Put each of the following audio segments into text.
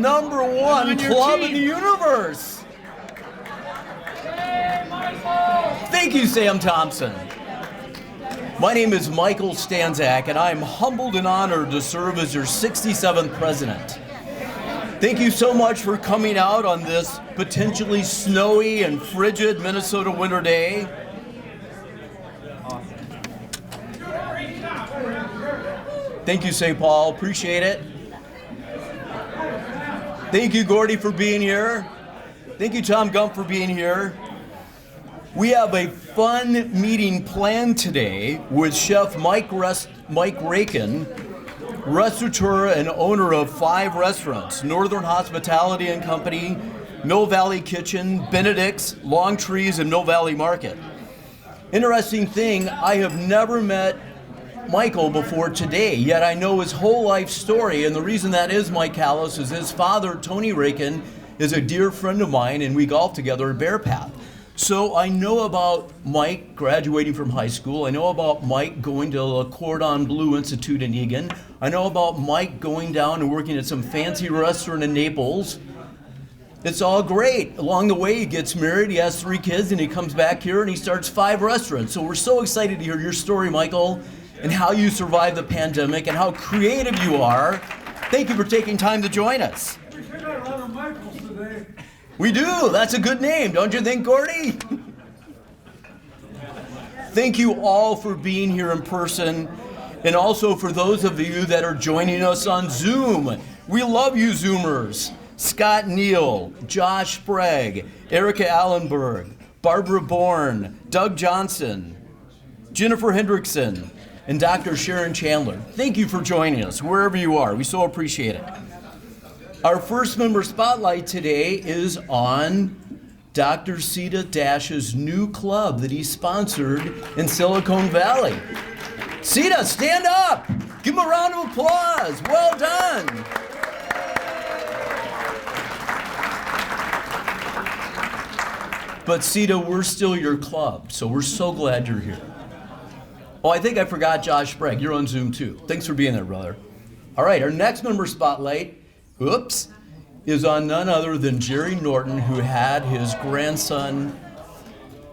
#1 club in the universe. Thank you, Sam Thompson. My name is Michael Stanzak, and I am humbled and honored to serve as your 67th president. Thank you so much for coming out on this potentially snowy and frigid Minnesota winter day. Thank you, St. Paul. Appreciate it. Thank you, Gordy, for being here. Thank you, Tom Gump, for being here. We have a fun meeting planned today with Chef Mike Rakun, restaurateur and owner of 5 restaurants: Northern Hospitality and Company, Mill Valley Kitchen, Benedict's, Long Trees, and Mill Valley Market. Interesting thing, I have never met Michael before today, yet I know his whole life story, and the reason that is, Mike Kallas, is his father, Tony Rakun, is a dear friend of mine, and we golf together at Bear Path. So I know about Mike graduating from high school. I know about Mike going to the Cordon Bleu Institute in Egan. I know about Mike going down and working at some fancy restaurant in Naples. It's all great. Along the way, he gets married, he has 3 kids, and he comes back here and he starts 5 restaurants. So we're so excited to hear your story, Michael, and how you survived the pandemic and how creative you are. Thank you for taking time to join us. We should have a lot of Michaels today. We do. That's a good name, don't you think, Gordy? Thank you all for being here in person, and also for those of you that are joining us on Zoom. We love you, Zoomers. Scott Neal, Josh Sprague, Erica Allenberg, Barbara Bourne, Doug Johnson, Jennifer Hendrickson, and Dr. Sharon Chandler. Thank you for joining us, wherever you are. We so appreciate it. Our first member spotlight today is on Dr. Sita Dash's new club that he sponsored in Silicon Valley. Sita, stand up! Give him a round of applause. Well done. But Sita, we're still your club, so we're so glad you're here. Oh, I think I forgot Josh Sprague. You're on Zoom too. Thanks for being there, brother. All right, our next member spotlight, is on none other than Jerry Norton, who had his grandson,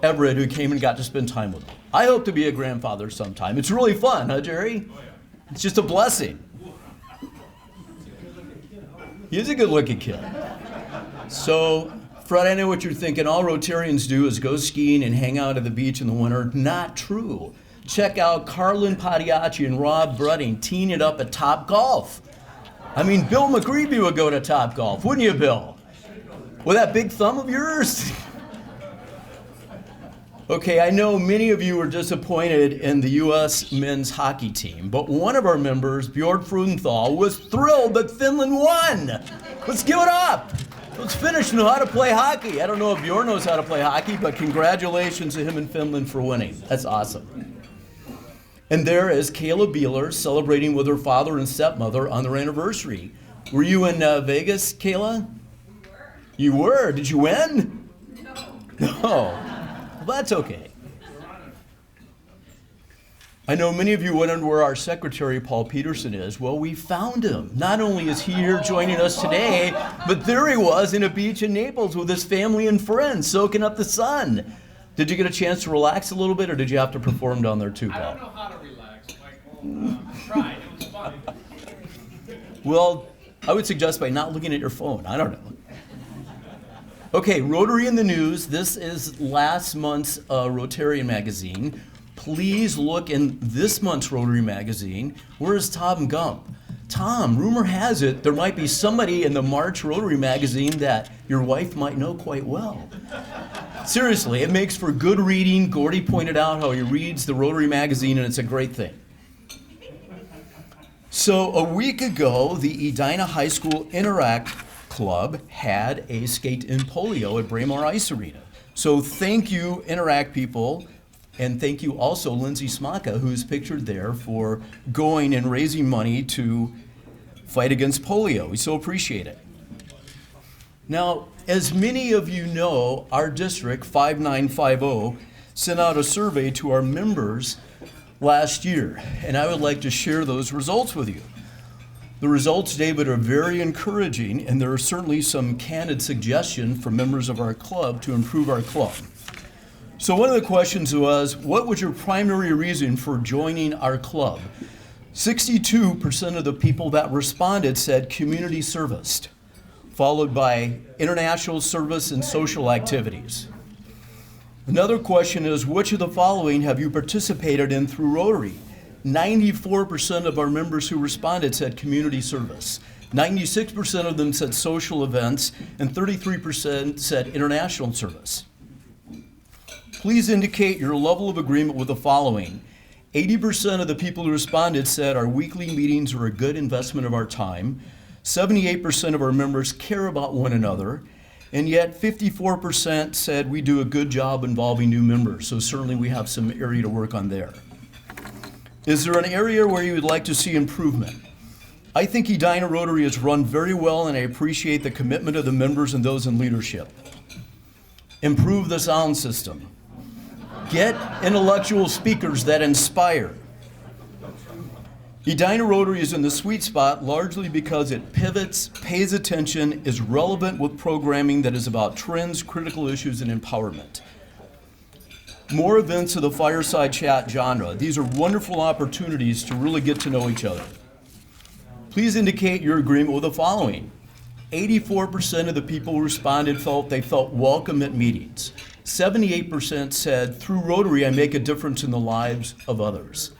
Everett, who came and got to spend time with him. I hope to be a grandfather sometime. It's really fun, huh, Jerry? It's just a blessing. He is a good-looking kid. So, Fred, I know what you're thinking. All Rotarians do is go skiing and hang out at the beach in the winter. Not true. Check out Carlin Padiacci and Rob Brudding teeing it up at Top Golf. I mean, Bill McGreevy would go to Top Golf, wouldn't you, Bill? With that big thumb of yours? Okay, I know many of you are disappointed in the U.S. men's hockey team, but one of our members, Björn Frudenthal, was thrilled that Finland won. Let's give it up. Those Finnish know how to play hockey. I don't know if Björn knows how to play hockey, but congratulations to him and Finland for winning. That's awesome. And there is Kayla Beehler celebrating with her father and stepmother on their anniversary. Were you in Vegas, Kayla? You were. Did you win? No. Well, that's okay. I know many of you wondered where our secretary, Paul Peterson, is. Well, we found him. Not only is he here joining us today, but there he was in a beach in Naples with his family and friends, soaking up the sun. Did you get a chance to relax a little bit, or did you have to perform down there too, Paul? I don't know how to relax, Michael. I tried. It was fun. Well, I would suggest by not looking at your phone. I don't know. Okay, Rotary in the News. This is last month's Rotarian magazine. Please look in this month's Rotary magazine. Where is Tom Gump? Tom, rumor has it there might be somebody in the March Rotary magazine that your wife might know quite well. Seriously, it makes for good reading. Gordy pointed out how he reads the Rotary magazine, and it's a great thing. So a week ago, the Edina High School Interact Club had a skate in polio at Braemar Ice Arena. So thank you, Interact people, and thank you also Lindsay Smaka, who's pictured there, for going and raising money to fight against polio. We so appreciate it. Now, as many of you know, our district, 5950, sent out a survey to our members last year, and I would like to share those results with you. The results, David, are very encouraging, and there are certainly some candid suggestions from members of our club to improve our club. So one of the questions was, what was your primary reason for joining our club? 62% of the people that responded said community service, followed by international service and social activities. Another question is, which of the following have you participated in through Rotary? 94% of our members who responded said community service. 96% of them said social events, and 33% said international service. Please indicate your level of agreement with the following. 80% of the people who responded said our weekly meetings are a good investment of our time. 78% of our members care about one another. And yet 54% said we do a good job involving new members. So certainly we have some area to work on there. Is there an area where you would like to see improvement? I think Edina Rotary is run very well, and I appreciate the commitment of the members and those in leadership. Improve the sound system. Get intellectual speakers that inspire. Edina Rotary is in the sweet spot largely because it pivots, pays attention, is relevant with programming that is about trends, critical issues, and empowerment. More events of the fireside chat genre. These are wonderful opportunities to really get to know each other. Please indicate your agreement with the following. 84% of the people who responded felt they felt welcome at meetings. 78% said, through Rotary, I make a difference in the lives of others.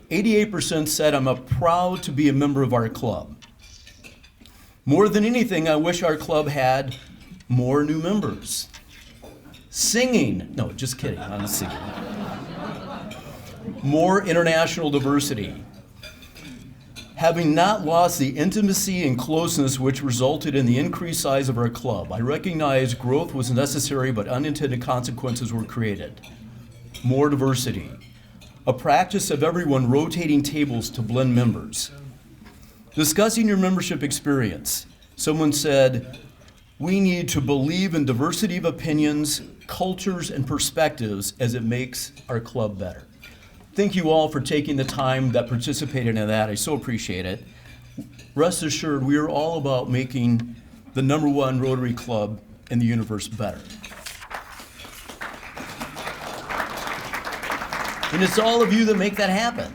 88% said, I'm proud to be a member of our club. More than anything, I wish our club had more new members. Singing, no, just kidding, I'm singing. More international diversity. Having not lost the intimacy and closeness which resulted in the increased size of our club, I recognize growth was necessary, but unintended consequences were created. More diversity. A practice of everyone rotating tables to blend members. Discussing your membership experience. Someone said, we need to believe in diversity of opinions, cultures, and perspectives as it makes our club better. Thank you all for taking the time that participated in that. I so appreciate it. Rest assured, we are all about making the #1 Rotary Club in the universe better. And it's all of you that make that happen.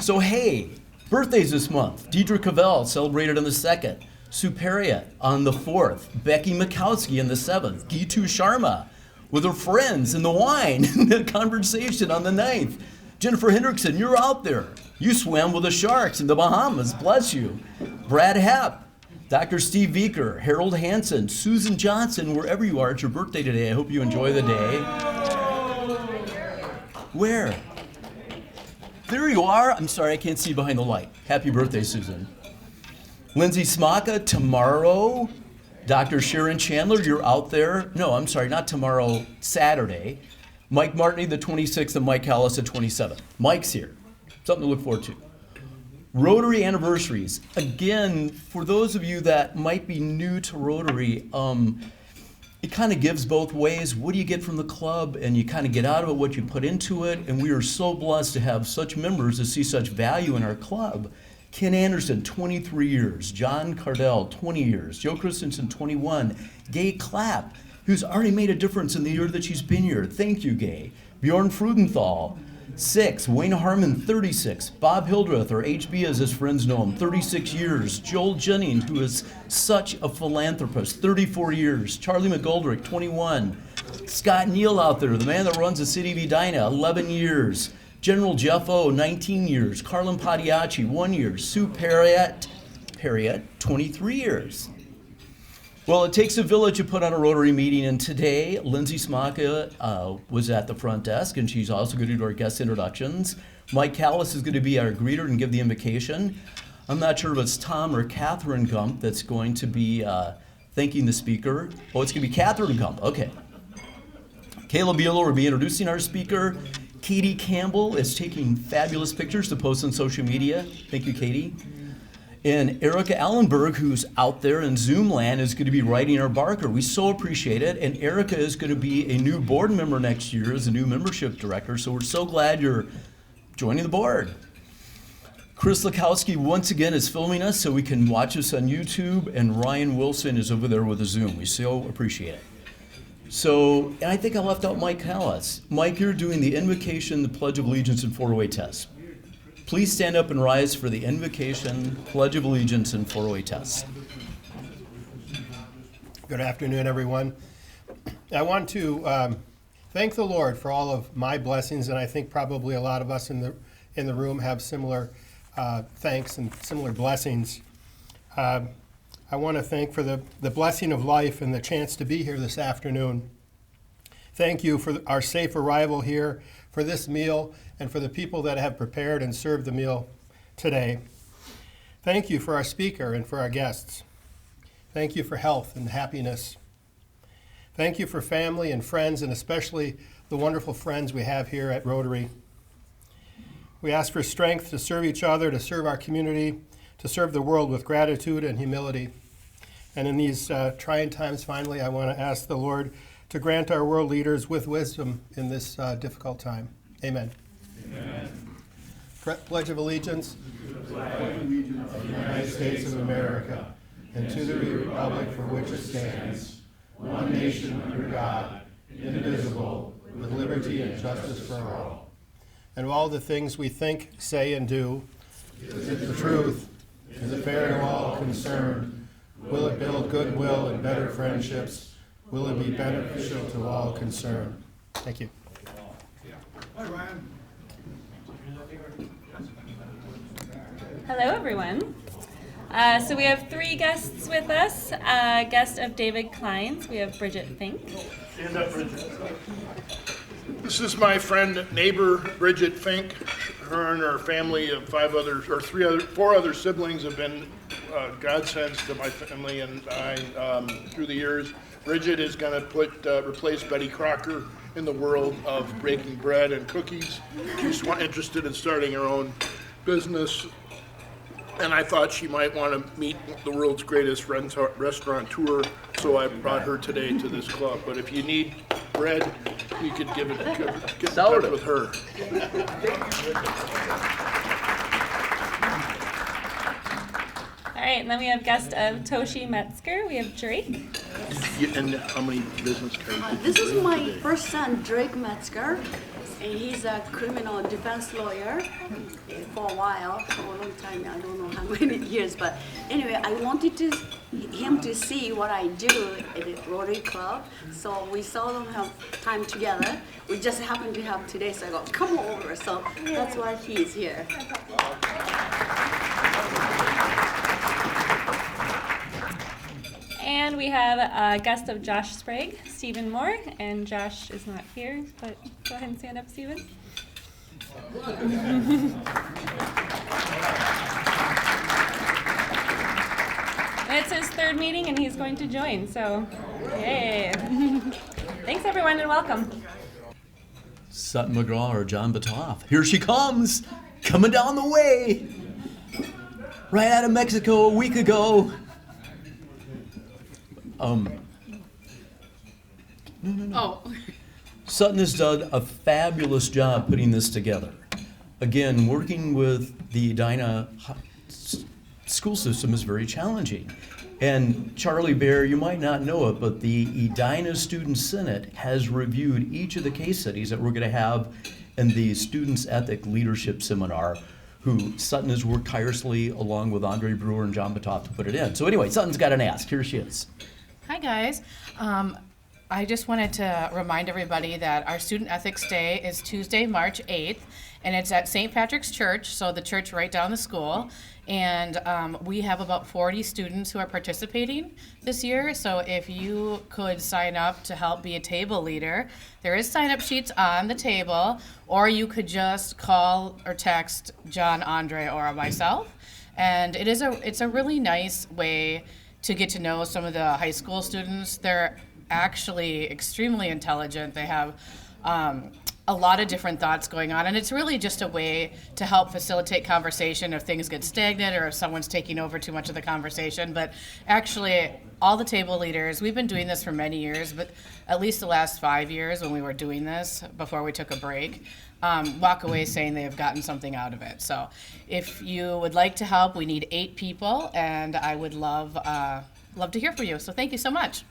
So hey, birthdays this month. Deidre Cavell celebrated on the 2nd. Sue Perriott on the 4th. Becky Mikowski on the 7th. Gitu Sharma with her friends and the wine and the conversation on the 9th. Jennifer Hendrickson, you're out there. You swam with the sharks in the Bahamas. Bless you. Brad Hepp, Dr. Steve Vieker, Harold Hansen, Susan Johnson, wherever you are, it's your birthday today. I hope you enjoy the day. Where? There you are. I'm sorry, I can't see behind the light. Happy birthday, Susan. Lindsay Smaka, tomorrow. Dr. Sharon Chandler, you're out there. No, I'm sorry, not tomorrow, Saturday. Mike Martney, the 26th, and Mike Kallas, the 27th. Mike's here. Something to look forward to. Rotary Anniversaries. Again, for those of you that might be new to Rotary, it kind of gives both ways. What do you get from the club? And you kind of get out of it what you put into it. And we are so blessed to have such members that see such value in our club. Ken Anderson, 23 years. John Cardell, 20 years. Joe Christensen, 21. Gay Clapp, who's already made a difference in the year that she's been here. Thank you, Gay. Bjorn Frudenthal, 6. Wayne Harmon, 36. Bob Hildreth, or HB as his friends know him, 36 years. Joel Jennings, who is such a philanthropist, 34 years. Charlie McGoldrick, 21. Scott Neal out there, the man that runs the city of Edina, 11 years. General Jeff O, 19 years. Carlin Padiachi, 1 year. Sue Perriott, 23 years. Well, it takes a village to put on a Rotary meeting, and today Lindsay Smaka was at the front desk, and she's also going to do our guest introductions. Mike Kallas is going to be our greeter and give the invocation. I'm not sure if it's Tom or Catherine Gump that's going to be thanking the speaker. Oh, it's going to be Catherine Gump. Okay. Kayla Beehler will be introducing our speaker. Katie Campbell is taking fabulous pictures to post on social media. Thank you, Katie. And Erica Allenberg, who's out there in Zoom land, is going to be writing our barker. We so appreciate it. And Erica is going to be a new board member next year as a new membership director. So we're so glad you're joining the board. Chris Lukowski once again is filming us so we can watch us on YouTube, and Ryan Wilson is over there with a Zoom. We so appreciate it. So, and I think I left out Mike Kallas. Mike, you're doing the Invocation, the Pledge of Allegiance, and 408 test. Please stand up and rise for the Invocation, Pledge of Allegiance, and 408 test. Good afternoon, everyone. I want to thank the Lord for all of my blessings, and I think probably a lot of us in the room have similar thanks and similar blessings. I want to thank for the blessing of life and the chance to be here this afternoon. Thank you for our safe arrival here, for this meal, and for the people that have prepared and served the meal today. Thank you for our speaker and for our guests. Thank you for health and happiness. Thank you for family and friends, and especially the wonderful friends we have here at Rotary. We ask for strength to serve each other, to serve our community, to serve the world with gratitude and humility. And in these trying times, finally, I want to ask the Lord to grant our world leaders with wisdom in this difficult time. Amen. Amen. Pledge of Allegiance. To the flag of the United States of America, and to the republic for which it stands, one nation under God, indivisible, with liberty and justice for all. And all the things we think, say, and do, is it the truth? Is it fair to all concerned? Will it build goodwill and better friendships? Will it be beneficial to all concerned? Thank you. Hi, Ryan. Hello, everyone. So we have three guests with us. Guest of David Klein's, we have Bridget Fink. Stand up, Bridget. This is my friend, neighbor, Bridget Fink. Her and her family of four other siblings have been godsends to my family and I through the years. Bridget is going to replace Betty Crocker in the world of baking bread and cookies. She's interested in starting her own business, and I thought she might want to meet the world's greatest restaurateur, so I brought her today to this club. But if you need bread, you could get in touch with her. All right, and then we have guest of Toshi Metzger. We have Drake. And how many business cards? This is my first son, Drake Metzger, and he's a criminal defense lawyer for a while, for a long time. I don't know how many years, but anyway, I wanted him to see what I do at the Rotary Club, so we seldom have time together. We just happened to have today, so I go, come over. So that's why he's here. And we have a guest of Josh Sprague, Stephen Moore, and Josh is not here, but go ahead and stand up, Stephen. And it's his third meeting, and he's going to join, so yay. Thanks, everyone, and welcome. Sutton McGraw or John Batoff. Here she comes, coming down the way. Right out of Mexico a week ago. Sutton has done a fabulous job putting this together. Again, working with the Edina school system is very challenging. And Charlie Bear, you might not know it, but the Edina Student Senate has reviewed each of the case studies that we're going to have in the Students Ethic Leadership Seminar, who Sutton has worked tirelessly along with Andre Brewer and John Batoff to put it in. So anyway, Sutton's got an ask. Here she is. Hi, guys. I just wanted to remind everybody that our Student Ethics Day is Tuesday, March 8th, and it's at St. Patrick's Church, so the church right down the school. And we have about 40 students who are participating this year, so if you could sign up to help be a table leader, there is sign-up sheets on the table, or you could just call or text John, Andre, or myself. And it's a really nice way to get to know some of the high school students. They're actually extremely intelligent. They have a lot of different thoughts going on, and it's really just a way to help facilitate conversation if things get stagnant or if someone's taking over too much of the conversation. But actually, all the table leaders, we've been doing this for many years, but at least the last 5 years when we were doing this before we took a break, walk away saying they have gotten something out of it. So if you would like to help, we need 8 people, and I would love to hear from you. So thank you so much.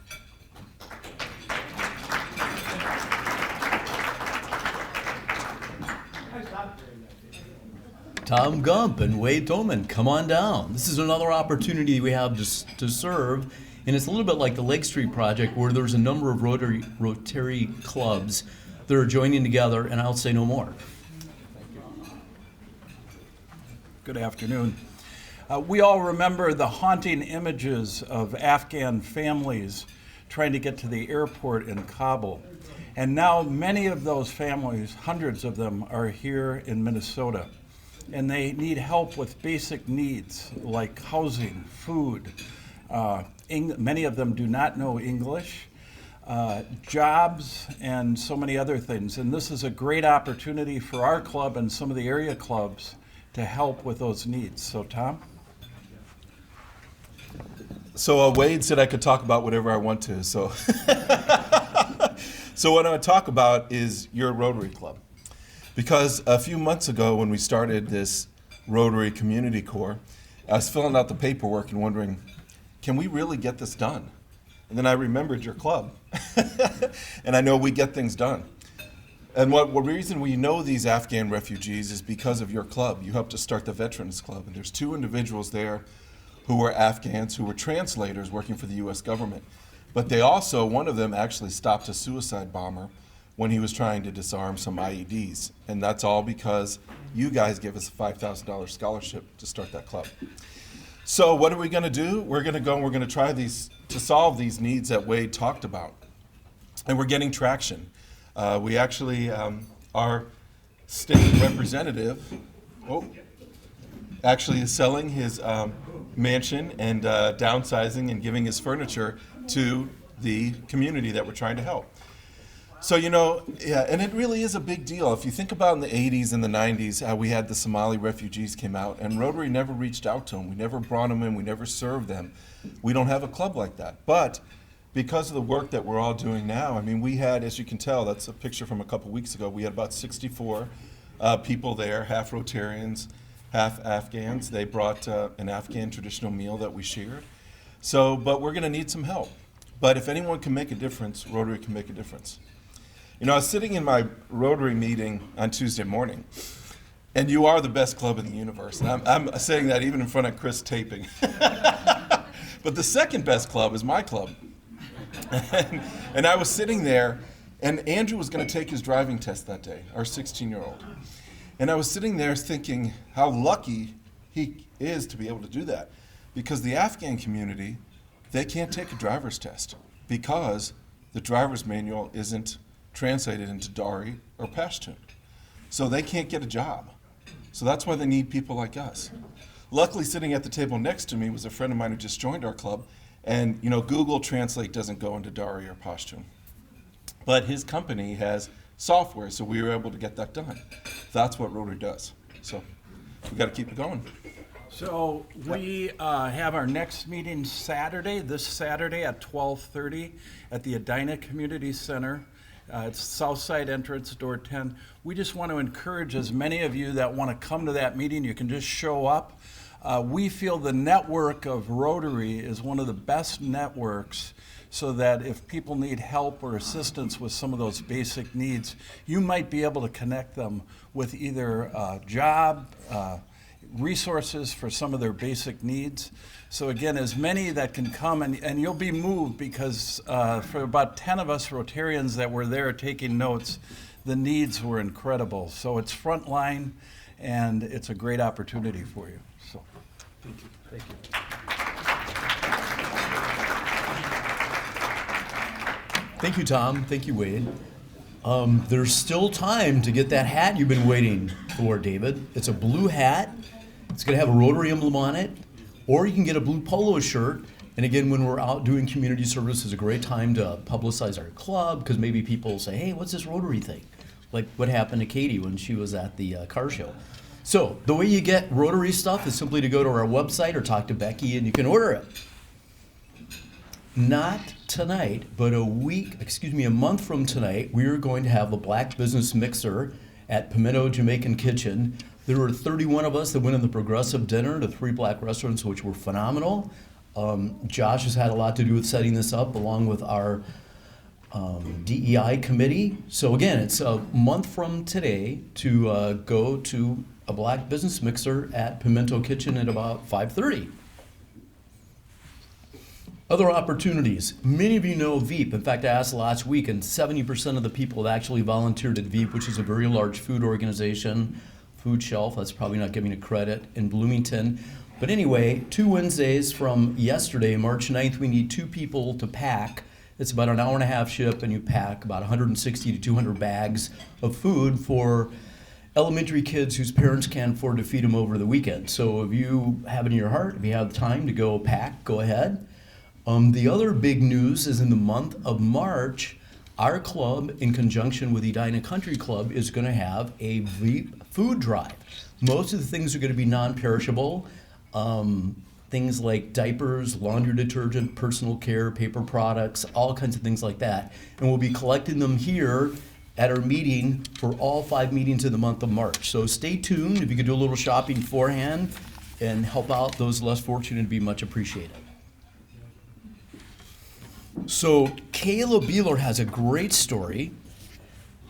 Tom Gump and Wade Toman, come on down. This is another opportunity we have to serve, and it's a little bit like the Lake Street Project, where there's a number of Rotary clubs that are joining together, and I'll say no more. Good afternoon. We all remember the haunting images of Afghan families trying to get to the airport in Kabul. And now many of those families, hundreds of them, are here in Minnesota. And they need help with basic needs like housing, food. Many of them do not know English, jobs, and so many other things. And this is a great opportunity for our club and some of the area clubs to help with those needs. So, Tom? So Wade said I could talk about whatever I want to. So, so what I want to talk about is your Rotary Club. Because a few months ago when we started this Rotary Community Corps, I was filling out the paperwork and wondering, can we really get this done? And then I remembered your club. And I know we get things done. And what reason we know these Afghan refugees is because of your club. You helped us start the Veterans Club. And there's 2 individuals there who were Afghans, who were translators working for the US government. But they also, one of them actually stopped a suicide bomber when he was trying to disarm some IEDs. And that's all because you guys gave us a $5,000 scholarship to start that club. So what are we gonna do? We're gonna go and we're gonna try to solve these needs that Wade talked about. And we're getting traction. We actually, our state representative, actually is selling his mansion and downsizing and giving his furniture to the community that we're trying to help. So, yeah, and it really is a big deal. If you think about in the 80s and the 90s, how we had the Somali refugees came out, and Rotary never reached out to them. We never brought them in. We never served them. We don't have a club like that. But because of the work that we're all doing now, I mean, we had, as you can tell, that's a picture from a couple weeks ago, we had about 64 people there, half Rotarians, half Afghans. They brought an Afghan traditional meal that we shared. So, but we're going to need some help. But if anyone can make a difference, Rotary can make a difference. I was sitting in my Rotary meeting on Tuesday morning, and you are the best club in the universe. And I'm saying that even in front of Chris taping. But the second best club is my club. And I was sitting there, and Andrew was going to take his driving test that day, our 16-year-old. And I was sitting there thinking how lucky he is to be able to do that. Because the Afghan community, they can't take a driver's test because the driver's manual isn't translated into Dari or Pashtun. So they can't get a job. So that's why they need people like us. Luckily, sitting at the table next to me was a friend of mine who just joined our club. And Google Translate doesn't go into Dari or Pashtun. But his company has software, so we were able to get that done. That's what Rotary does. So we got to keep it going. So we have our next meeting this Saturday at 12:30 at the Edina Community Center. It's Southside entrance, door 10. We just want to encourage as many of you that want to come to that meeting, you can just show up. We feel the network of Rotary is one of the best networks, so that if people need help or assistance with some of those basic needs, you might be able to connect them with either a job, resources for some of their basic needs. So again, as many that can come, and you'll be moved because for about 10 of us Rotarians that were there taking notes, the needs were incredible. So it's frontline, and it's a great opportunity for you. So, thank you. Thank you. Thank you, Tom. Thank you, Wade. There's still time to get that hat you've been waiting for, David. It's a blue hat. It's going to have a Rotary emblem on it. Or you can get a blue polo shirt. And again, when we're out doing community service, is a great time to publicize our club, because maybe people say, hey, what's this Rotary thing? like what happened to Katie when she was at the car show. So the way you get Rotary stuff is simply to go to our website or talk to Becky and you can order it. Not tonight, but a month from tonight, we are going to have a Black Business Mixer at Pimento Jamaican Kitchen. There were 31 of us that went in the progressive dinner to 3 Black restaurants, which were phenomenal. Josh has had a lot to do with setting this up, along with our DEI committee. So again, it's a month from today to go to a Black Business Mixer at Pimento Kitchen at about 5:30. Other opportunities. Many of you know VEAP. In fact, I asked last week, and 70% of the people have actually volunteered at VEAP, which is a very large food organization. Food Shelf, that's probably not giving it credit, in Bloomington. But anyway, 2 Wednesdays from yesterday, March 9th, we need 2 people to pack. It's about an hour and a half ship, and you pack about 160 to 200 bags of food for elementary kids whose parents can't afford to feed them over the weekend. So if you have it in your heart, if you have time to go pack, go ahead. The other big news is in the month of March, our club, in conjunction with Edina Country Club, is going to have a VEAP food drive. Most of the things are going to be non-perishable. Things like diapers, laundry detergent, personal care, paper products, all kinds of things like that. And we'll be collecting them here at our meeting for all 5 meetings in the month of March. So stay tuned. If you could do a little shopping beforehand and help out those less fortunate, it'd be much appreciated. So Kayla Beehler has a great story.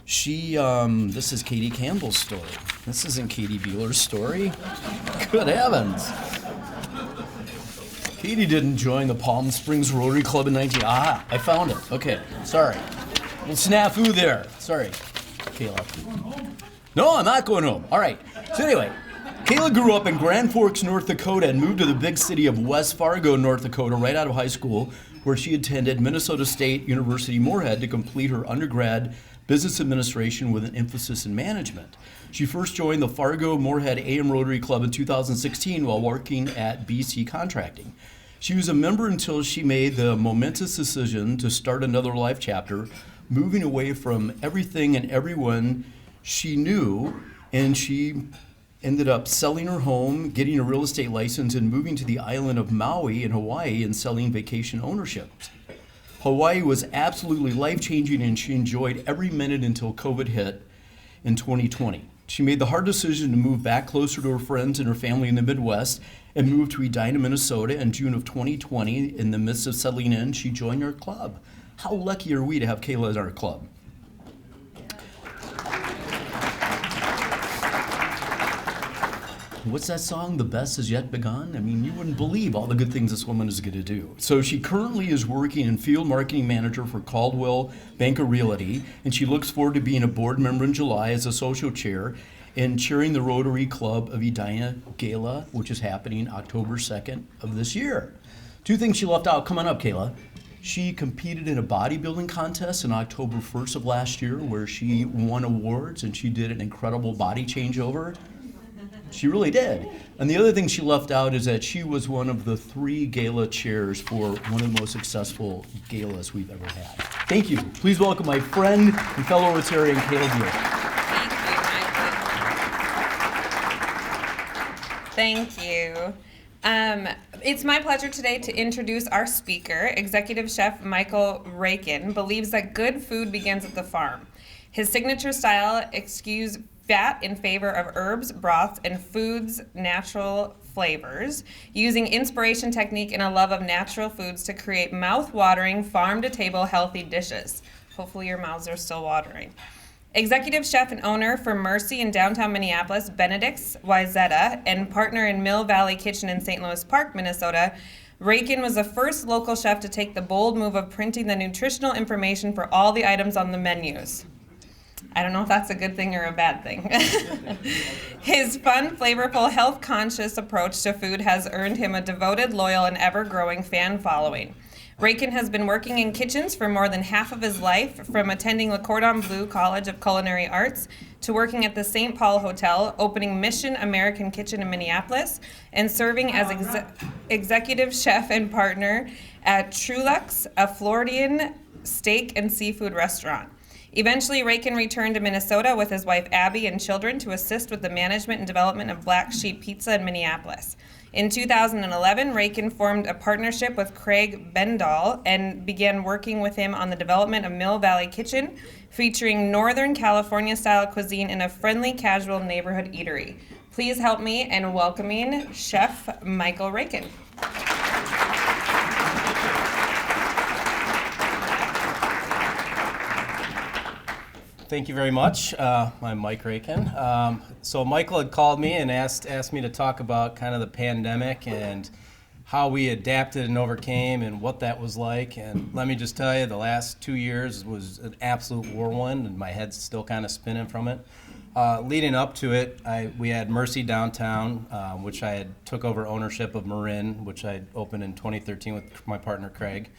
This is Katie Campbell's story. This isn't Katie Beehler's story. Good heavens. Katie didn't join the Palm Springs Rotary Club in I found it. Okay, sorry. Little snafu there. Sorry, Kayla. No, I'm not going home. All right. So anyway, Kayla grew up in Grand Forks, North Dakota, and moved to the big city of West Fargo, North Dakota, right out of high school, where she attended Minnesota State University Moorhead to complete her undergrad business administration with an emphasis in management. She first joined the Fargo Moorhead AM Rotary Club in 2016 while working at BC Contracting. She was a member until she made the momentous decision to start another life chapter, moving away from everything and everyone she knew, and she ended up selling her home, getting a real estate license, and moving to the island of Maui in Hawaii and selling vacation ownership. Hawaii was absolutely life-changing, and she enjoyed every minute until COVID hit in 2020. She made the hard decision to move back closer to her friends and her family in the Midwest and moved to Edina, Minnesota in June of 2020. In the midst of settling in, she joined our club. How lucky are we to have Kayla in our club? What's that song? The best has yet begun? I mean, you wouldn't believe all the good things this woman is going to do. So she currently is working in field marketing manager for Caldwell Banker Realty, and she looks forward to being a board member in July as a social chair and chairing the Rotary Club of Edina Gala, which is happening October 2nd of this year. 2 things she left out. Come on up, Kayla. She competed in a bodybuilding contest on October 1st of last year where she won awards, and she did an incredible body changeover. She really did. And the other thing she left out is that she was one of the 3 gala chairs for one of the most successful galas we've ever had. Thank you. Please welcome my friend and fellow Rotarian, Kayla Beehler. Thank you. It's my pleasure today to introduce our speaker. Executive Chef Michael Rakun believes that good food begins at the farm. His signature style eschews fat in favor of herbs, broths, and foods' natural flavors, using inspiration technique and a love of natural foods to create mouth-watering, farm-to-table healthy dishes. Hopefully your mouths are still watering. Executive chef and owner for Mercy in downtown Minneapolis, Benedict's Wyzetta, and partner in Mill Valley Kitchen in St. Louis Park, Minnesota, Rakun was the first local chef to take the bold move of printing the nutritional information for all the items on the menus. I don't know if that's a good thing or a bad thing. His fun, flavorful, health-conscious approach to food has earned him a devoted, loyal, and ever-growing fan following. Rakun has been working in kitchens for more than half of his life, from attending Le Cordon Bleu College of Culinary Arts to working at the St. Paul Hotel, opening Mission American Kitchen in Minneapolis, and serving as executive chef and partner at Trulux, a Floridian steak and seafood restaurant. Eventually, Rakun returned to Minnesota with his wife Abby and children to assist with the management and development of Black Sheep Pizza in Minneapolis. In 2011, Rakun formed a partnership with Craig Bendall and began working with him on the development of Mill Valley Kitchen, featuring Northern California-style cuisine in a friendly, casual neighborhood eatery. Please help me in welcoming Chef Michael Rakun. Thank you very much. I'm Mike Rakun. So Michael had called me and asked me to talk about kind of the pandemic and how we adapted and overcame and what that was like. And let me just tell you, the last 2 years was an absolute whirlwind, and my head's still kind of spinning from it. Leading up to it, we had Mercy Downtown, which I had took over ownership of Marin, which I opened in 2013 with my partner Craig.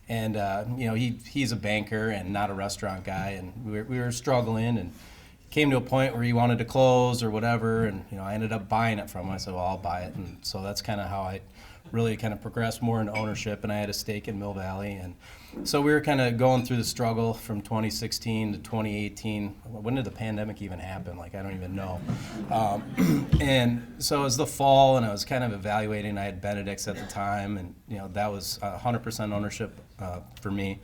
And he's a banker and not a restaurant guy, and we were struggling, and came to a point where he wanted to close or whatever, and I ended up buying it from him. I said, well, I'll buy it, and so that's kind of how I really kind of progressed more into ownership, and I had a stake in Mill Valley, and so we were kind of going through the struggle from 2016 to 2018. When did the pandemic even happen? Like, I don't even know. And so it was the fall, and I was kind of evaluating. I had Benedict's at the time, and that was 100% ownership for me.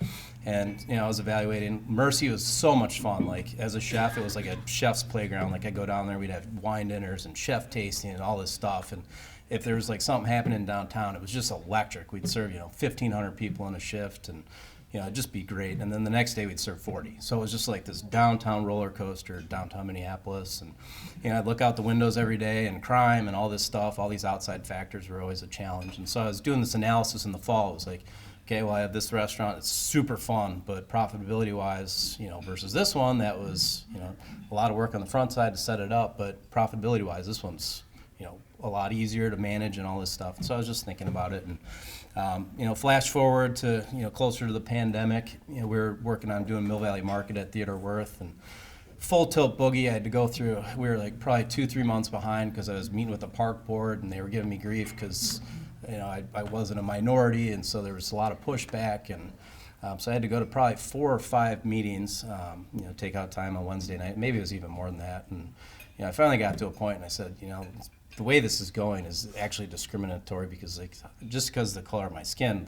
And I was evaluating. Mercy was so much fun. Like, as a chef, it was like a chef's playground. Like, I'd go down there, we'd have wine dinners and chef tasting and all this stuff. And if there was like something happening downtown, it was just electric. We'd serve 1,500 people in a shift, and it'd just be great. And then the next day we'd serve 40. So it was just like this downtown roller coaster, downtown Minneapolis. And I'd look out the windows every day, and crime and all this stuff, all these outside factors were always a challenge. And so I was doing this analysis in the fall. It was like, okay, well, I have this restaurant, it's super fun, but profitability-wise, versus this one, that was, a lot of work on the front side to set it up, but profitability-wise, this one's, a lot easier to manage and all this stuff. And so I was just thinking about it, and flash forward to closer to the pandemic. We were working on doing Mill Valley Market at Theodore Wirth, and full tilt boogie. I had to go through. We were like probably 2-3 months behind because I was meeting with the park board, and they were giving me grief because I wasn't a minority, and so there was a lot of pushback, and so I had to go to probably 4 or 5 meetings. Take out time on Wednesday night. Maybe it was even more than that, and I finally got to a point, and I said, the way this is going is actually discriminatory because just because of the color of my skin,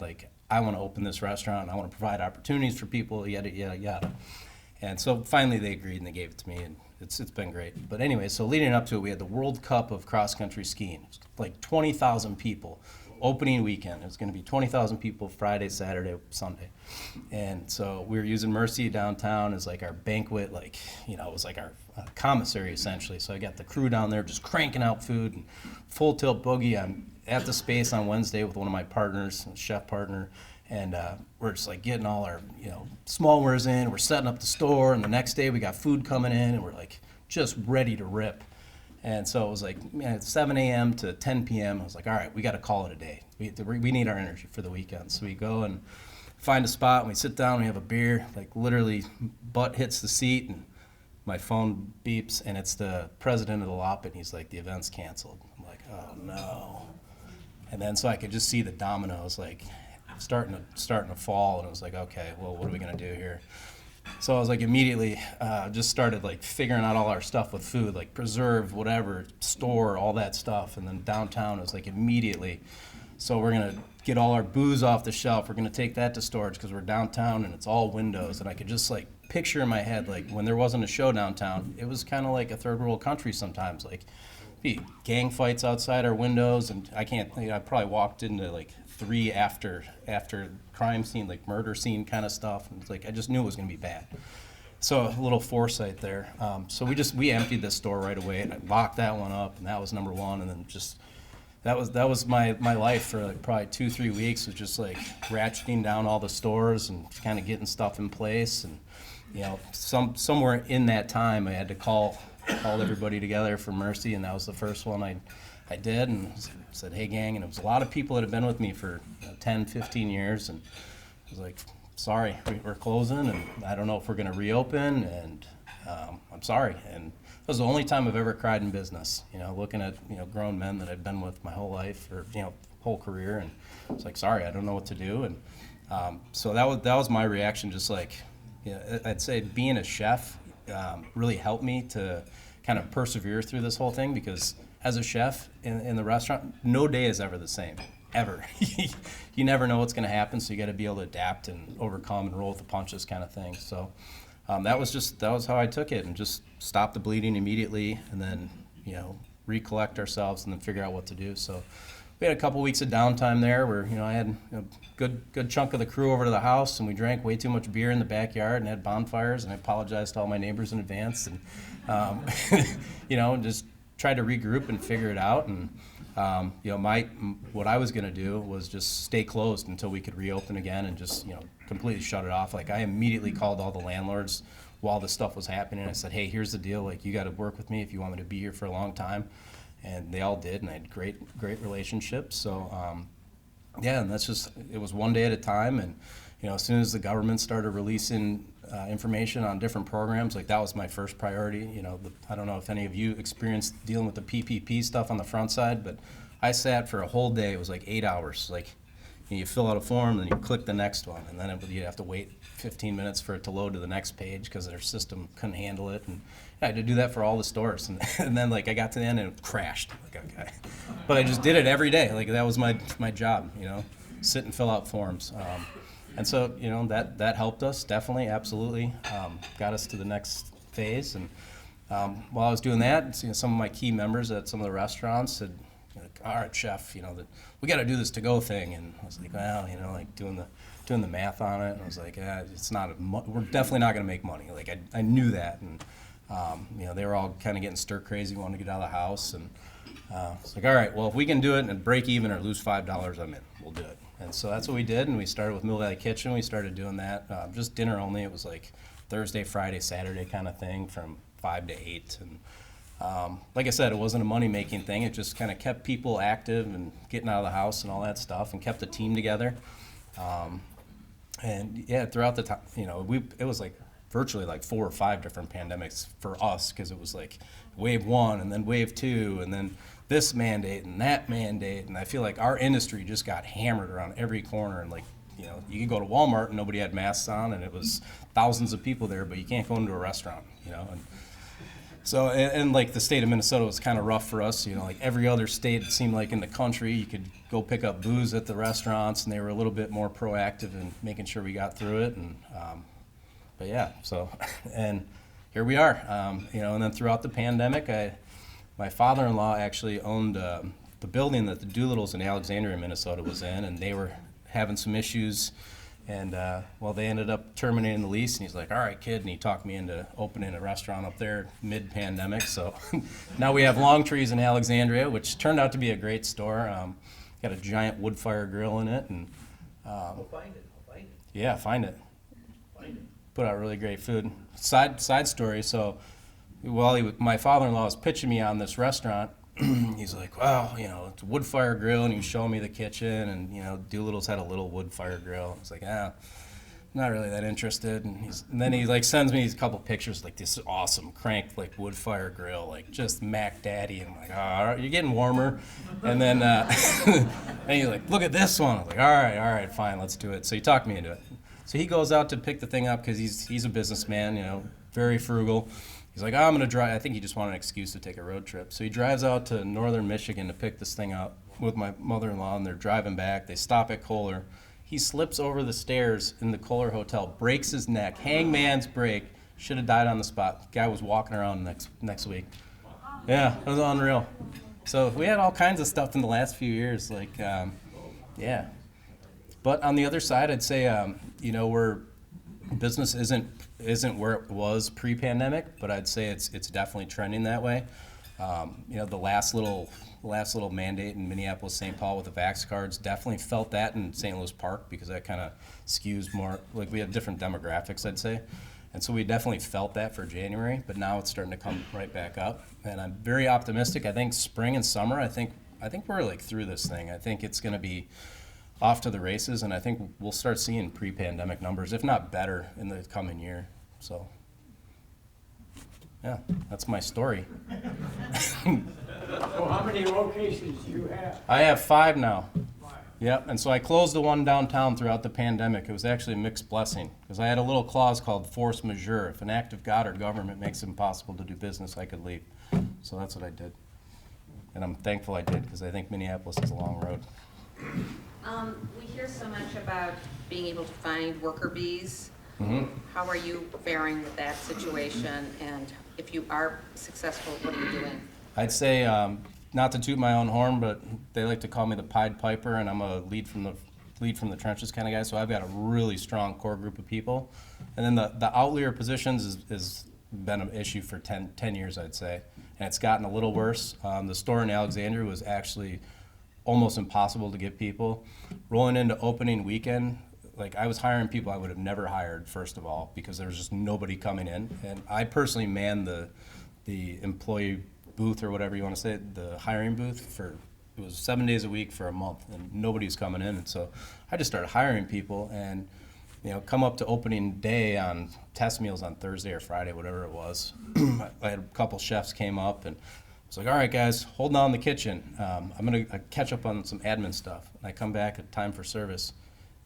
I want to open this restaurant, and I want to provide opportunities for people, yada, yada, yada. And so finally they agreed, and they gave it to me, and it's been great. But anyway, so leading up to it, we had the World Cup of cross-country skiing. It was like 20,000 people. Opening weekend, it was going to be 20,000 people Friday, Saturday, Sunday. And so we were using Mercy downtown as like our banquet, it was like our commissary essentially. So I got the crew down there just cranking out food and full tilt boogie. I'm at the space on Wednesday with one of my partners, a chef partner, and we're just like getting all our smallwares in. We're setting up the store, and the next day we got food coming in, and we're like just ready to rip. And so it was like 7 a.m. to 10 p.m. I was like, all right, we got to call it a day. We need our energy for the weekend. So we go and find a spot, and we sit down, we have a beer, literally butt hits the seat, and my phone beeps, and it's the president of the LOP, and he's like, the event's canceled. I'm like, oh no. And then so I could just see the dominoes starting to fall, and I was like, okay, well, what are we going to do here? So I was immediately just started figuring out all our stuff with food, preserve, whatever, store, all that stuff. And then downtown was immediately, so we're going to get all our booze off the shelf. We're going to take that to storage because we're downtown and it's all windows. And I could just picture in my head, when there wasn't a show downtown, it was kind of like a third world country sometimes. Be gang fights outside our windows, and I probably walked into 3 after crime scene, murder scene kind of stuff, and I just knew it was going to be bad. So a little foresight there. So we emptied this store right away, and I locked that one up, and that was number one, and then just that was my life for probably 2-3 weeks, was just ratcheting down all the stores and kind of getting stuff in place, and somewhere in that time I had to call everybody together for Mercy, and that was the first one I did, and said, hey gang, and it was a lot of people that have been with me for 10, 15 years, and I was like, sorry, we're closing, and I don't know if we're going to reopen, and I'm sorry. And it was the only time I've ever cried in business, looking at grown men that I've been with my whole life, or whole career, and it's sorry, I don't know what to do. And so that was my reaction, just I'd say being a chef really helped me to kind of persevere through this whole thing, because as a chef in the restaurant, no day is ever the same, ever. You never know what's going to happen, so you got to be able to adapt and overcome and roll with the punches kind of thing. So that was how I took it, and just stop the bleeding immediately, and then recollect ourselves and then figure out what to do. So we had a couple weeks of downtime there where I had a good chunk of the crew over to the house, and we drank way too much beer in the backyard and had bonfires, and I apologized to all my neighbors in advance, and just tried to regroup and figure it out. And what I was going to do was just stay closed until we could reopen again, and just completely shut it off. Like, I immediately called all the landlords while this stuff was happening. I said, hey, here's the deal. Like, you got to work with me if you want me to be here for a long time. And they all did, and I had great relationships. So, and it was one day at a time. And, as soon as the government started releasing information on different programs, like, that was my first priority. I don't know if any of you experienced dealing with the PPP stuff on the front side, but I sat for a whole day. It was like 8 hours. Like, you fill out a form, then you click the next one, and then you'd have to wait 15 minutes for it to load to the next page because their system couldn't handle it. And I had to do that for all the stores. And then, like, I got to the end and it crashed. Like, okay. But I just did it every day. Like, that was my job, sit and fill out forms. And so, that helped us, definitely, absolutely. Got us to the next phase. And while I was doing that, some of my key members at some of the restaurants said, all right, chef, we got to do this to-go thing. And I was like, well, doing the math on it. And I was like, it's not, we're definitely not going to make money. Like, I knew that. And, they were all kind of getting stir crazy, wanting to get out of the house. And it's like, all right, well, if we can do it and break even or lose $5, I'm in. We'll do it. And so that's what we did. And we started with Mill Valley Kitchen. We started doing that, just dinner only. It was like Thursday, Friday, Saturday kind of thing from 5 to 8. And like I said, it wasn't a money-making thing. It just kind of kept people active and getting out of the house and all that stuff, and kept the team together. And yeah, throughout the time, it was like virtually like 4 or 5 different pandemics for us, because it was like wave 1 and then wave 2 and then this mandate and that mandate. And I feel like our industry just got hammered around every corner. And, like, you could go to Walmart and nobody had masks on, and it was thousands of people there, but you can't go into a restaurant, And so, and like the state of Minnesota was kind of rough for us, like every other state, it seemed like in the country, you could go pick up booze at the restaurants, and they were a little bit more proactive in making sure we got through it. And, but yeah, so, and here we are, and then throughout the pandemic, my father-in-law actually owned the building that the Doolittles in Alexandria, Minnesota was in, and they were having some issues. And, they ended up terminating the lease, and he's like, all right, kid, and he talked me into opening a restaurant up there mid-pandemic. So now we have Long Trees in Alexandria, which turned out to be a great store. Got a giant wood fire grill in it. And I'll find it. yeah, find it. Put out really great food. Side story, so while my father-in-law was pitching me on this restaurant, he's like, well, it's a wood fire grill, and he was showing me the kitchen, and, Doolittle's had a little wood fire grill. I was like, not really that interested. And then he, like, sends me a couple pictures, like, this awesome cranked, like, wood fire grill, like, just Mac Daddy. And I'm like, all right, you're getting warmer. And then and he's like, look at this one. I was like, all right, fine, let's do it. So he talked me into it. So he goes out to pick the thing up because he's a businessman, very frugal. He's like, I'm going to drive. I think he just wanted an excuse to take a road trip. So he drives out to northern Michigan to pick this thing up with my mother-in-law, and they're driving back. They stop at Kohler. He slips over the stairs in the Kohler Hotel, breaks his neck, hangman's break, should have died on the spot. Guy was walking around next week. Yeah, it was unreal. So we had all kinds of stuff in the last few years, like, yeah. But on the other side, I'd say, where business isn't where it was pre-pandemic, but I'd say it's definitely trending that way. The last little mandate in Minneapolis, St. Paul with the vax cards, definitely felt that in St. Louis Park, because that kind of skews more, like, we have different demographics, I'd say. And so we definitely felt that for January, but now it's starting to come right back up. And I'm very optimistic. I think spring and summer, I think we're like through this thing. I think it's going to be off to the races, and I think we'll start seeing pre-pandemic numbers, if not better, in the coming year. So, yeah, that's my story. So how many locations do you have? I have 5 now. Yep, and so I closed the one downtown throughout the pandemic. It was actually a mixed blessing, because I had a little clause called force majeure. If an act of God or government makes it impossible to do business, I could leave. So that's what I did. And I'm thankful I did, because I think Minneapolis is a long road. We hear so much about being able to find worker bees. Mm-hmm. How are you faring with that situation? And if you are successful, what are you doing? I'd say, not to toot my own horn, but they like to call me the Pied Piper, and I'm a lead from the trenches kind of guy. So I've got a really strong core group of people. And then the outlier positions is been an issue for 10 years, I'd say. And it's gotten a little worse. The store in Alexandria was actually almost impossible to get people. Rolling into opening weekend, like I was hiring people I would have never hired, first of all, because there was just nobody coming in. And I personally manned the employee booth, or whatever you want to say, the hiring booth, it was 7 days a week for a month, and nobody's coming in. And so I just started hiring people, and come up to opening day on test meals on Thursday or Friday, whatever it was. I had a couple chefs came up, and I was like, all right, guys, hold down the kitchen. I'm going to catch up on some admin stuff. And I come back at time for service.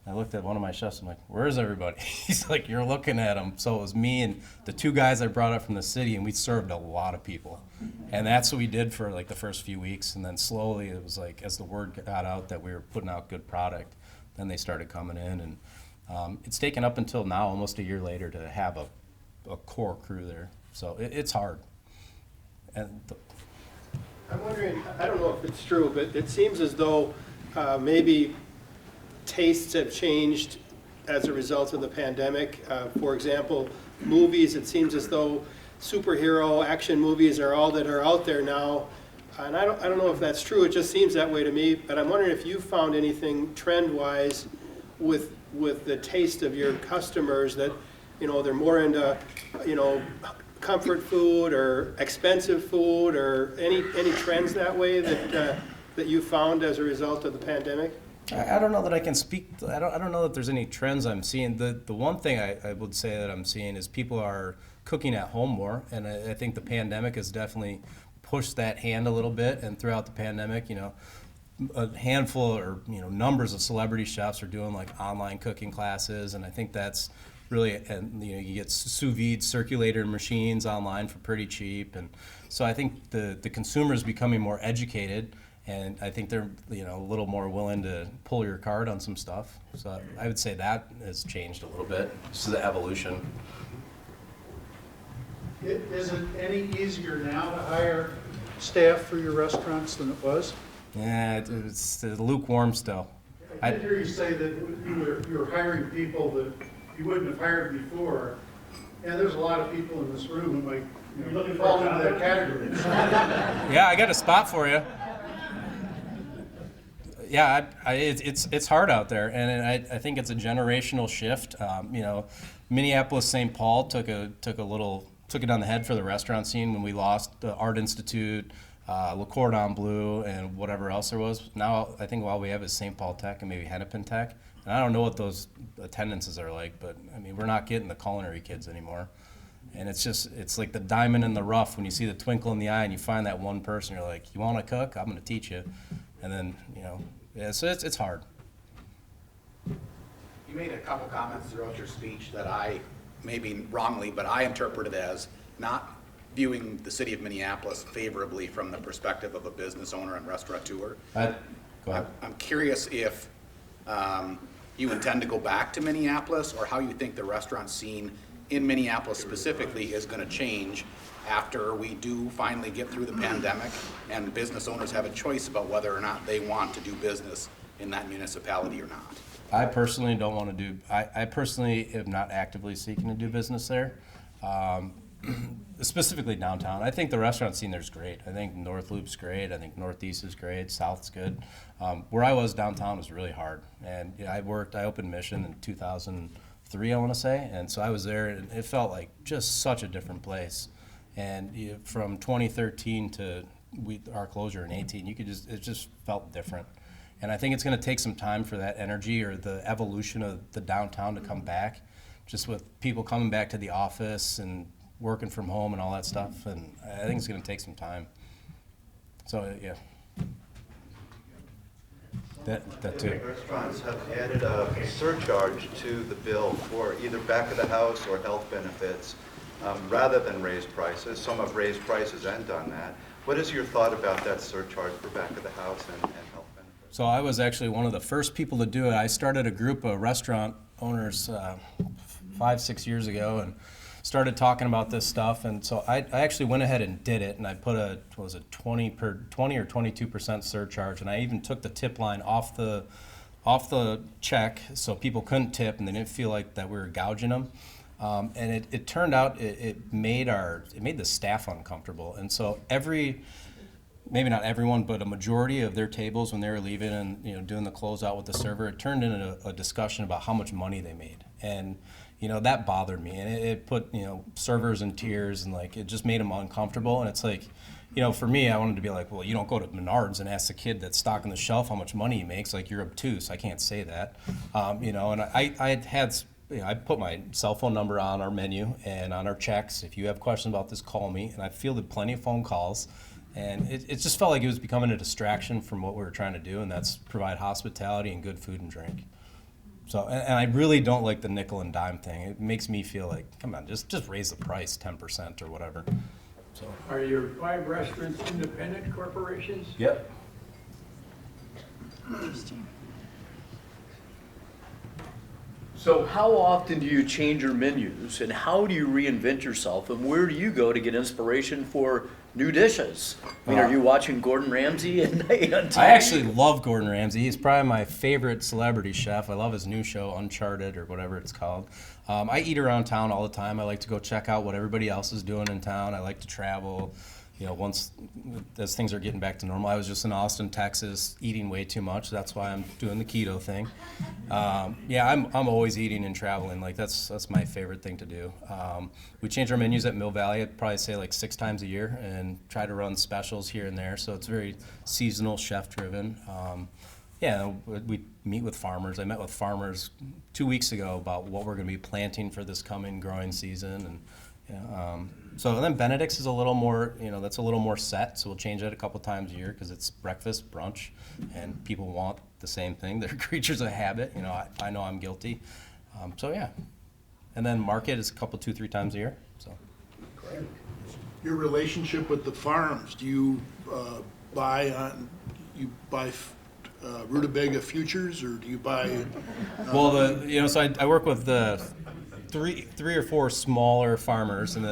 I looked at one of my chefs, I'm like, where is everybody? He's like, you're looking at them. So it was me and the two guys I brought up from the city, and we served a lot of people. And that's what we did for like the first few weeks. And then slowly it was like, as the word got out that we were putting out good product, then they started coming in. And it's taken up until now, almost a year later, to have a core crew there. So it's hard. And I'm wondering, I don't know if it's true, but it seems as though maybe tastes have changed as a result of the pandemic. For example, movies, it seems as though superhero action movies are all that are out there now. And I don't know if that's true, it just seems that way to me, but I'm wondering if you found anything trend-wise with the taste of your customers that, they're more into, comfort food or expensive food, or any trends that way that you found as a result of the pandemic? I don't know that I can speak. I don't know that there's any trends I'm seeing. The one thing I would say that I'm seeing is people are cooking at home more, and I think the pandemic has definitely pushed that hand a little bit. And throughout the pandemic, a handful or numbers of celebrity chefs are doing like online cooking classes, and I think that's really, and you get sous vide circulator machines online for pretty cheap, and so I think the consumer is becoming more educated. And I think they're a little more willing to pull your card on some stuff. So I would say that has changed a little bit. Just the evolution. Is it any easier now to hire staff for your restaurants than it was? Yeah, it's lukewarm still. I did hear you say that you were hiring people that you wouldn't have hired before. And there's a lot of people in this room who might fall into that category. Yeah, I got a spot for you. Yeah, it's hard out there, and I think it's a generational shift. Minneapolis, St. Paul took it on the head for the restaurant scene when we lost the Art Institute, Le Cordon Bleu, and whatever else there was. Now I think all we have is St. Paul Tech and maybe Hennepin Tech. And I don't know what those attendances are like, but we're not getting the culinary kids anymore. And it's like the diamond in the rough when you see the twinkle in the eye and you find that one person. You're like, you want to cook? I'm going to teach you. And then so it's hard. You made a couple comments throughout your speech that I, maybe wrongly, but I interpreted as not viewing the city of Minneapolis favorably from the perspective of a business owner and restaurateur. Go ahead. I'm curious if you intend to go back to Minneapolis, or how you think the restaurant scene in Minneapolis specifically is going to change after we do finally get through the pandemic and business owners have a choice about whether or not they want to do business in that municipality or not. I personally don't want to do, I personally am not actively seeking to do business there, specifically downtown. I think the restaurant scene there's great. I think North Loop's great. I think Northeast is great. South's good. Where I was downtown was really hard. And I opened Mission in 2003, I want to say. And so I was there, and it felt like just such a different place. And from 2013 to our closure in 18, it just felt different. And I think it's going to take some time for that energy or the evolution of the downtown to come back, just with people coming back to the office and working from home and all that stuff. And I think it's going to take some time. So, yeah. That too. Restaurants have added a surcharge to the bill for either back of the house or health benefits rather than raise prices. Some have raised prices and done that. What is your thought about that surcharge for back of the house and health benefits? So I was actually one of the first people to do it. I started a group of restaurant owners 5-6 years ago and started talking about this stuff. And so I actually went ahead and did it, and I put a 20 or 22% surcharge, and I even took the tip line off the check so people couldn't tip and they didn't feel like that we were gouging them. And it turned out it made the staff uncomfortable. And so maybe not everyone, but a majority of their tables when they were leaving and doing the closeout with the server, it turned into a discussion about how much money they made. And that bothered me, and it put servers in tears, and like it just made them uncomfortable. And it's like, for me, I wanted to be like, well, you don't go to Menards and ask the kid that's stocking the shelf how much money he makes. Like, you're obtuse. I can't say that. And I put my cell phone number on our menu and on our checks. If you have questions about this, call me. And I fielded plenty of phone calls. And it just felt like it was becoming a distraction from what we were trying to do, and that's provide hospitality and good food and drink. So, and I really don't like the nickel and dime thing. It makes me feel like, come on, just raise the price 10% or whatever. So. Are your 5 restaurants independent corporations? Yep. So how often do you change your menus, and how do you reinvent yourself, and where do you go to get inspiration for new dishes? I mean, are you watching Gordon Ramsay at night on TV? I actually love Gordon Ramsay. He's probably my favorite celebrity chef. I love his new show, Uncharted, or whatever it's called. I eat around town all the time. I like to go check out what everybody else is doing in town. I like to travel. Once as things are getting back to normal. I was just in Austin, Texas, eating way too much. That's why I'm doing the keto thing. I'm always eating and traveling. Like that's my favorite thing to do. We change our menus at Mill Valley. I'd probably say like 6 times a year, and try to run specials here and there. So it's very seasonal, chef driven. We meet with farmers. I met with farmers 2 weeks ago about what we're going to be planting for this coming growing season, and so then Benedict's is a little more, that's a little more set. So we'll change it a couple times a year because it's breakfast, brunch, and people want the same thing. They're creatures of habit. I know I'm guilty. And then market is a couple, 2-3 times a year. So. Your relationship with the farms, do you buy rutabaga futures, or do you buy? So I work with the three or four smaller farmers, and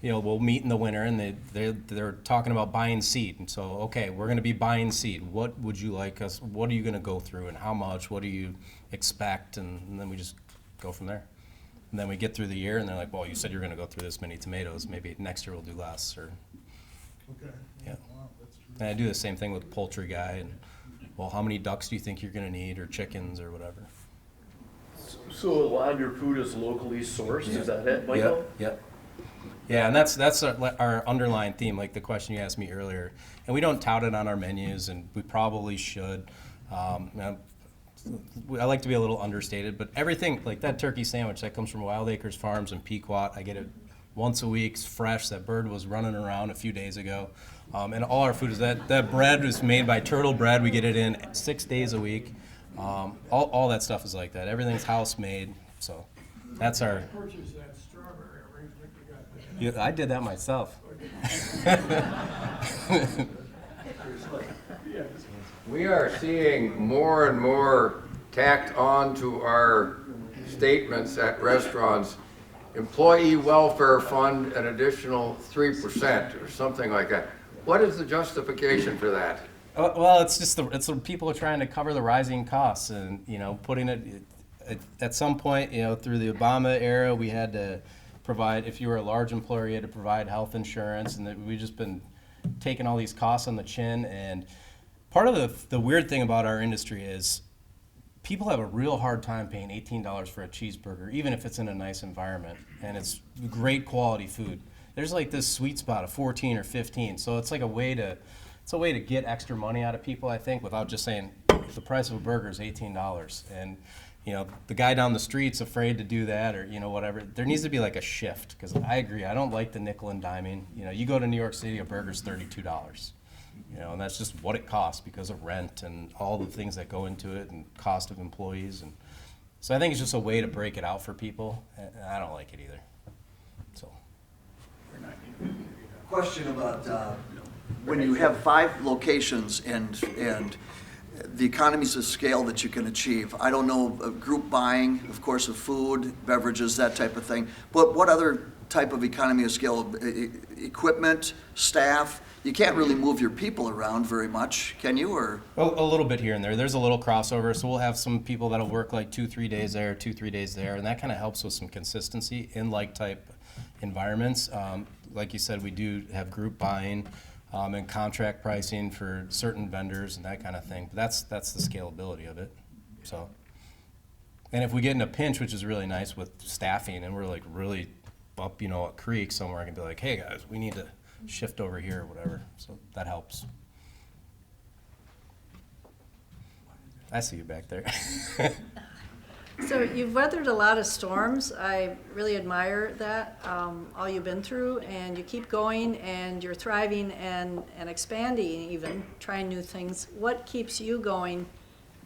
we'll meet in the winter, and they're talking about buying seed. And so, okay, we're going to be buying seed. What would you like us? What are you going to go through, and how much? What do you expect? And then we just go from there. And then we get through the year, and they're like, well, you said you're going to go through this many tomatoes. Maybe next year we'll do less. Or okay. Yeah. And I do the same thing with the poultry guy. And well, how many ducks do you think you're going to need, or chickens, or whatever? So a lot of your food is locally sourced. Is that it, Michael? Yep. Yeah, and that's our underlying theme, like the question you asked me earlier. And we don't tout it on our menus, and we probably should. I like to be a little understated, but everything, like that turkey sandwich, that comes from Wild Acres Farms in Pequot. I get it once a week, it's fresh. That bird was running around a few days ago. And all our food is that bread is made by Turtle Bread. We get it in 6 days a week. All that stuff is like that. Everything's house made, so that's our. Purchase that strawberry arrangement you got there. Yeah, I did that myself. We are seeing more and more tacked on to our statements at restaurants. Employee welfare fund an additional 3% or something like that. What is the justification for that? Well, it's just the people are trying to cover the rising costs, and putting it at some point, through the Obama era, we had to provide, if you were a large employer, you had to provide health insurance, and we've just been taking all these costs on the chin. And part of the weird thing about our industry is people have a real hard time paying $18 for a cheeseburger, even if it's in a nice environment and it's great quality food. There's like this sweet spot of 14 or 15, so it's like a way to get extra money out of people, I think, without just saying the price of a burger is $18. And the guy down the street's afraid to do that, or whatever. There needs to be like a shift, because I agree. I don't like the nickel and diming. You go to New York City, a burger's $32. You know, and that's just what it costs because of rent and all the things that go into it and cost of employees. And so I think it's just a way to break it out for people. And I don't like it either. So. Question about when you have 5 locations and the economies of scale that you can achieve. I don't know, group buying, of course, of food, beverages, that type of thing. But what other type of economy of scale? Equipment, staff? You can't really move your people around very much, can you? Or a little bit here and there. There's a little crossover, so we'll have some people that'll work like 2-3 days there, 2-3 days there, and that kind of helps with some consistency in like type environments. Like you said, we do have group buying and contract pricing for certain vendors and that kind of thing. But that's the scalability of it. So, and if we get in a pinch, which is really nice with staffing, and we're like really up, a creek somewhere, I can be like, hey guys, we need to shift over here or whatever. So that helps. I see you back there. So you've weathered a lot of storms. I really admire that, all you've been through, and you keep going, and you're thriving and expanding even, trying new things. What keeps you going,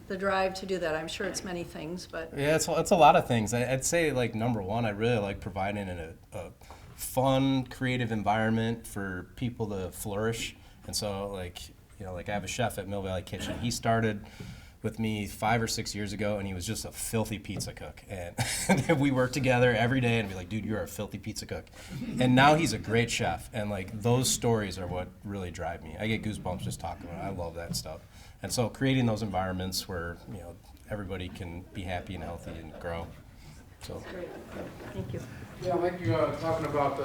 the drive to do that? I'm sure it's many things, but. Yeah, it's a lot of things. I'd say, like, number one, I really like providing a fun, creative environment for people to flourish. And so, like I have a chef at Mill Valley Kitchen. He started with me 5 or 6 years ago, and he was just a filthy pizza cook. And we worked together every day and be like, dude, you're a filthy pizza cook. And now he's a great chef. And like those stories are what really drive me. I get goosebumps just talking about it. I love that stuff. And so creating those environments where everybody can be happy and healthy and grow. So. Great. Thank you. Yeah, like you talking about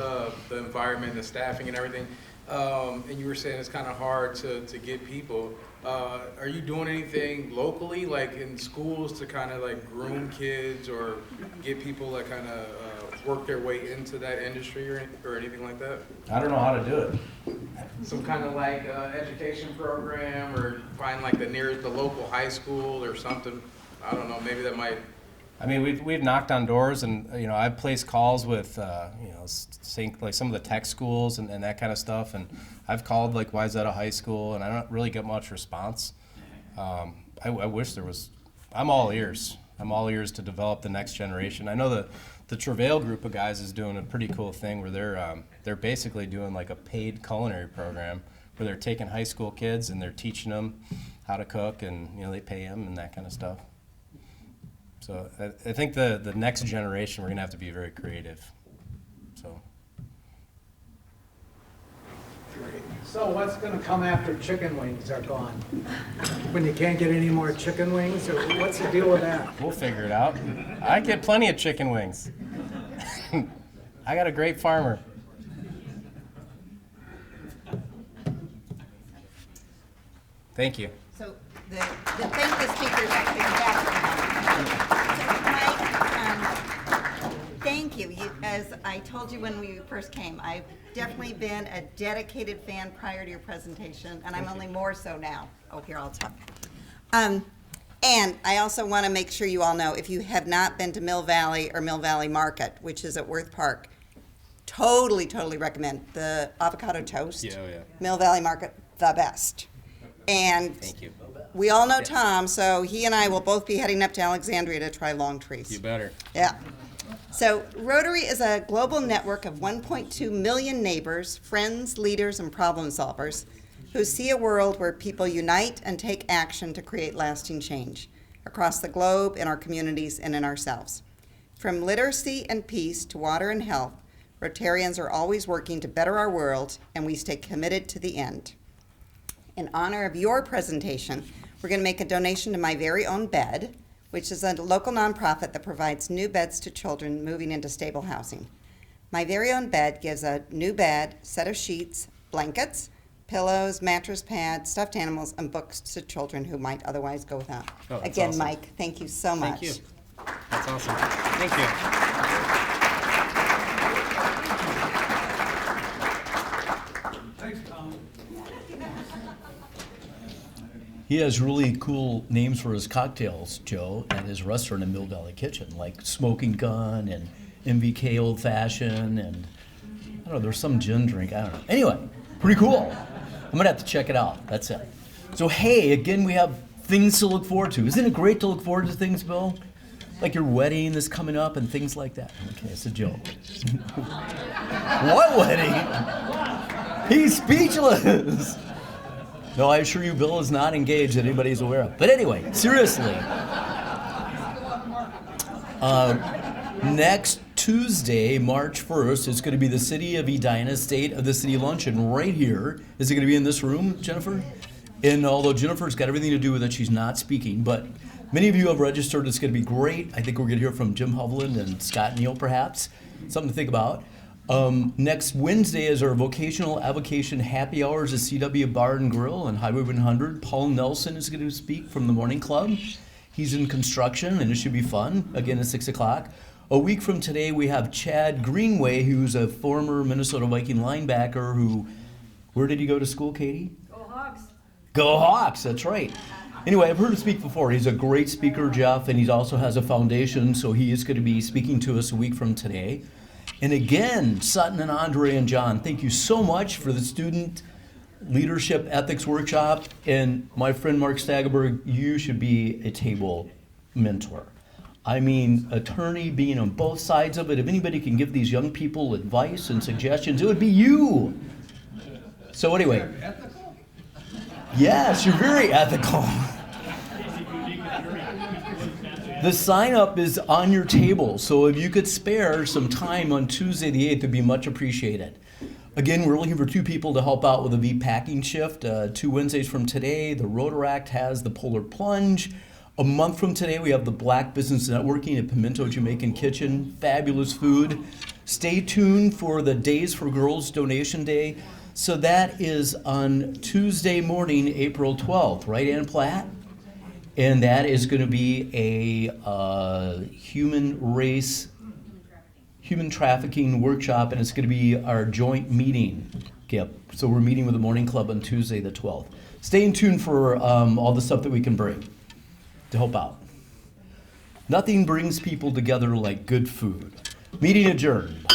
the environment, the staffing and everything, and you were saying it's kind of hard to get people. Are you doing anything locally, like in schools, to kind of like groom kids or get people that kind of work their way into that industry or anything like that? I don't know how to do it. Some kind of like education program, or find like the local high school or something. I don't know, maybe that might. I mean, we've knocked on doors, and I've placed calls with like some of the tech schools and that kind of stuff, and I've called like Wayzata High School, and I don't really get much response. I wish there was. I'm all ears. I'm all ears to develop the next generation. I know the Travail group of guys is doing a pretty cool thing where they're basically doing like a paid culinary program where they're taking high school kids and they're teaching them how to cook, and they pay them and that kind of stuff. So I think the next generation, we're going to have to be very creative. So what's going to come after chicken wings are gone? When you can't get any more chicken wings, or what's the deal with that? We'll figure it out. I get plenty of chicken wings. I got a great farmer. Thank you. So thank the speakers that came back. So Mike, thank you. As I told you when we first came, I've definitely been a dedicated fan prior to your presentation, and I'm only more so now. Oh, here, I'll talk. And I also want to make sure you all know, if you have not been to Mill Valley or Mill Valley Market, which is at Worth Park, totally recommend the avocado toast. Yeah. Mill Valley Market, the best. And thank you. We all know Tom, so he and I will both be heading up to Alexandria to try long trees. You better. Yeah. So Rotary is a global network of 1.2 million neighbors, friends, leaders, and problem solvers who see a world where people unite and take action to create lasting change across the globe, in our communities, and in ourselves. From literacy and peace to water and health, Rotarians are always working to better our world, and we stay committed to the end. In honor of your presentation, we're going to make a donation to My Very Own Bed, which is a local nonprofit that provides new beds to children moving into stable housing. My Very Own Bed gives a new bed, set of sheets, blankets, pillows, mattress pads, stuffed animals, and books to children who might otherwise go without. Oh, that's Again, awesome. Mike, thank you so much. Thank you. That's awesome. Thank you. Thanks, Tom. He has really cool names for his cocktails, Joe, at his restaurant in Mill Valley Kitchen, like Smoking Gun and MVK Old Fashioned, and I don't know, there's some gin drink, I don't know. Anyway, pretty cool. I'm gonna have to check it out. That's it. So hey, again, we have things to look forward to. Isn't it great to look forward to things, Bill? Like your wedding is coming up and things like that. Okay, it's a joke. What wedding? He's speechless. No, I assure you, Bill is not engaged that anybody's aware of. But anyway, seriously. Next Tuesday, March 1st, is going to be the City of Edina State of the City Luncheon right here. Is it going to be in this room, Jennifer? And although Jennifer's got everything to do with it, she's not speaking. But many of you have registered. It's going to be great. I think we're going to hear from Jim Hovland and Scott Neal, perhaps. Something to think about. Next Wednesday is our vocational avocation happy hours at CW Bar and Grill on Highway 100. Paul Nelson is going to speak from the Morning Club. He's in construction, and it should be fun, again at 6 o'clock. A week from today, we have Chad Greenway, who's a former Minnesota Viking linebacker who, where did he go to school, Katie? Go Hawks. Go Hawks, that's right. Anyway, I've heard him speak before. He's a great speaker, Jeff, and he also has a foundation, so he is going to be speaking to us a week from today. And again, Sutton and Andre and John, thank you so much for the Student Leadership Ethics Workshop. And my friend Mark Stagerberg, you should be a table mentor. I mean, attorney being on both sides of it. If anybody can give these young people advice and suggestions, it would be you. So anyway. Yes, you're very ethical. The sign up is on your table, so if you could spare some time on Tuesday the 8th, it'd be much appreciated. Again, we're looking for 2 people to help out with a VEAP packing shift. 2 Wednesdays from today, the Rotary has the Polar Plunge. A month from today, we have the Black Business Networking at Pimento Jamaican Kitchen. Fabulous food. Stay tuned for the Days for Girls Donation Day. So that is on Tuesday morning, April 12th, right, Ann Platt? And that is going to be a human trafficking workshop, and it's going to be our joint meeting. Yep. So we're meeting with the Morning Club on Tuesday the 12th. Stay tuned for all the stuff that we can bring to help out. Nothing brings people together like good food. Meeting adjourned.